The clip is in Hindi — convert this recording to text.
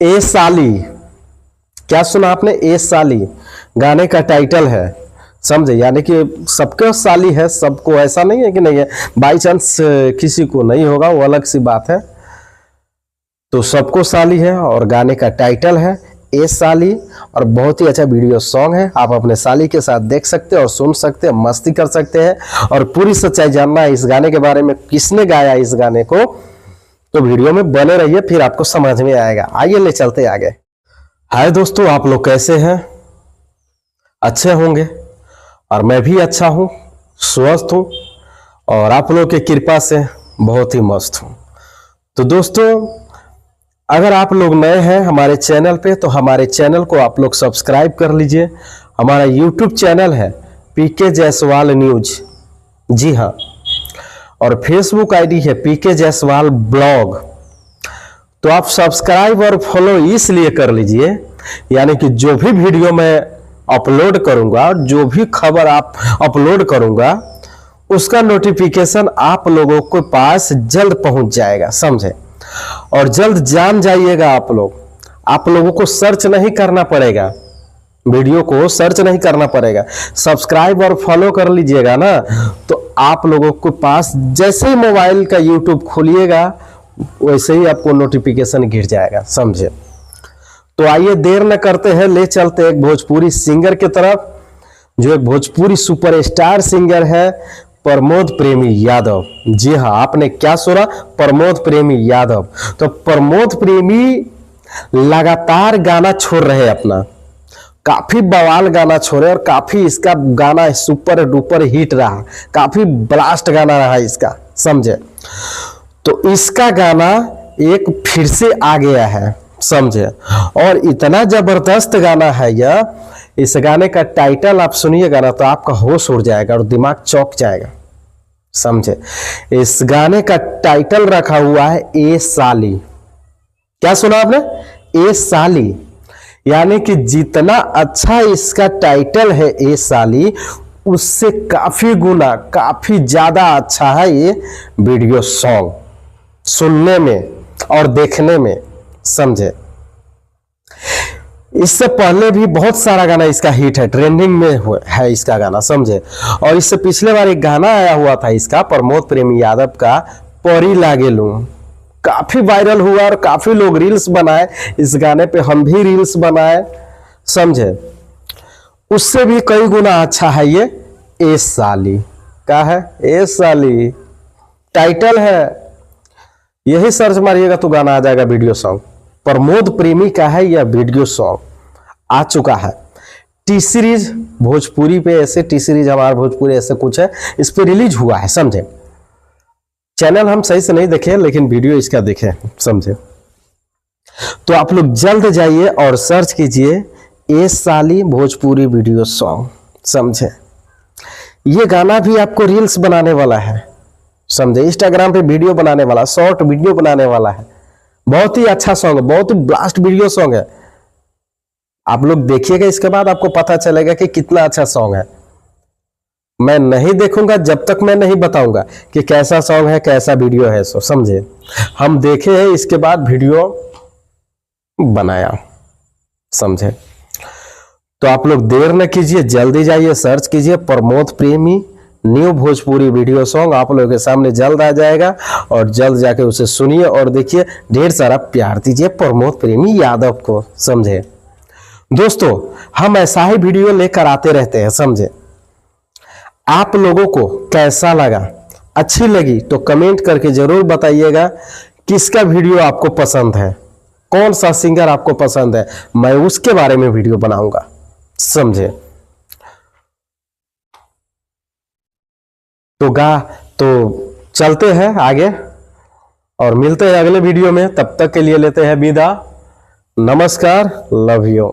ए साली, क्या सुना आपने? ए साली गाने का टाइटल है, समझे? यानी कि सबके साली है, सबको ऐसा नहीं है कि नहीं है, बाई चांस किसी को नहीं होगा वो अलग सी बात है। तो सबको साली है और गाने का टाइटल है ए साली, और बहुत ही अच्छा वीडियो सॉन्ग है। आप अपने साली के साथ देख सकते हैं और सुन सकते हैं, मस्ती कर सकते हैं। और पूरी सच्चाई जानना है इस गाने के बारे में, किसने गाया इस गाने को, तो वीडियो में बने रहिए, फिर आपको समझ में आएगा। आइए ले चलते आगे। हाय दोस्तों, आप लोग कैसे हैं? अच्छे होंगे, और मैं भी अच्छा हूं, स्वस्थ हूं, और आप लोगों की कृपा से बहुत ही मस्त हूं। तो दोस्तों, अगर आप लोग नए हैं हमारे चैनल पे, तो हमारे चैनल को आप लोग सब्सक्राइब कर लीजिए। हमारा यूट्यूब चैनल है पीके जायसवाल न्यूज, जी हाँ, और फेसबुक आईडी है पीके जायसवाल ब्लॉग। तो आप सब्सक्राइब और फॉलो इसलिए कर लीजिए, यानी कि जो भी वीडियो मैं अपलोड करूंगा, जो भी खबर आप अपलोड करूंगा, उसका नोटिफिकेशन आप लोगों के पास जल्द पहुंच जाएगा, समझे? और जल्द जान जाइएगा आप लोग। आप लोगों को सर्च नहीं करना पड़ेगा, वीडियो को सर्च नहीं करना पड़ेगा। सब्सक्राइब और फॉलो कर लीजिएगा ना, तो आप लोगों के पास जैसे ही मोबाइल का यूट्यूब खोलिएगा, वैसे ही आपको नोटिफिकेशन गिर जाएगा, समझे? तो आइए देर न करते हैं, ले चलते एक भोजपुरी सिंगर की तरफ, जो एक भोजपुरी सुपरस्टार सिंगर है प्रमोद प्रेमी यादव। जी हाँ, आपने क्या सुना? प्रमोद प्रेमी यादव। तो प्रमोद प्रेमी लगातार गाना छोड़ रहे हैं अपना, काफी बवाल गाना छोड़े, और काफी इसका गाना सुपर डुपर हिट रहा, काफी ब्लास्ट गाना रहा इसका, समझे? तो इसका गाना एक फिर से आ गया है, समझे? और इतना जबरदस्त गाना है यह, इस गाने का टाइटल आप सुनिएगा ना तो आपका होश उड़ जाएगा और दिमाग चौंक जाएगा, समझे? इस गाने का टाइटल रखा हुआ है ए साली। क्या सुना आपने? ए साली, यानी कि जितना अच्छा इसका टाइटल है ए साली, उससे काफी गुना, काफी ज्यादा अच्छा है ये वीडियो सॉन्ग सुनने में और देखने में, समझे? इससे पहले भी बहुत सारा गाना इसका हिट है, ट्रेंडिंग में है इसका गाना, समझे? और इससे पिछले बार एक गाना आया हुआ था इसका, प्रमोद प्रेमी यादव का, परी लागे लूं, काफी वायरल हुआ और काफी लोग रील्स बनाए इस गाने पे, हम भी रील्स बनाए, समझे? उससे भी कई गुना अच्छा है ये ए साली। क्या है? ए साली टाइटल है, यही सर्च मारिएगा तो गाना आ जाएगा, वीडियो सॉन्ग प्रमोद प्रेमी का है। यह वीडियो सॉन्ग आ चुका है टी सीरीज भोजपुरी पे, ऐसे टी सीरीज हमारा भोजपुरी ऐसे कुछ है, इस पे रिलीज हुआ है, समझे? चैनल हम सही से नहीं देखे, लेकिन वीडियो इसका देखे, समझे? तो आप लोग जल्द जाइए और सर्च कीजिए ए साली भोजपुरी वीडियो सॉन्ग, समझे? ये गाना भी आपको रील्स बनाने वाला है, समझे? इंस्टाग्राम पे वीडियो बनाने वाला, शॉर्ट वीडियो बनाने वाला है। बहुत ही अच्छा सॉन्ग है, बहुत ही ब्लास्ट वीडियो सॉन्ग है। आप लोग देखिएगा, इसके बाद आपको पता चलेगा कि कितना अच्छा सॉन्ग है। मैं नहीं देखूंगा जब तक मैं नहीं बताऊंगा कि कैसा सॉन्ग है, कैसा वीडियो है, सो समझे? हम देखे हैं, इसके बाद वीडियो बनाया, समझे? तो आप लोग देर न कीजिए, जल्दी जाइए, सर्च कीजिए प्रमोद प्रेमी न्यू भोजपुरी वीडियो सॉन्ग, आप लोगों के सामने जल्द आ जाएगा, और जल्द जाके उसे सुनिए और देखिए, ढेर सारा प्यार दीजिए प्रमोद प्रेमी यादव को, समझे? दोस्तों, हम ऐसा ही वीडियो लेकर आते रहते हैं, समझे? आप लोगों को कैसा लगा? अच्छी लगी तो कमेंट करके जरूर बताइएगा किसका वीडियो आपको पसंद है, कौन सा सिंगर आपको पसंद है, मैं उसके बारे में वीडियो बनाऊंगा, समझे? तो चलते हैं आगे और मिलते हैं अगले वीडियो में। तब तक के लिए लेते हैं विदा। नमस्कार, लव यू।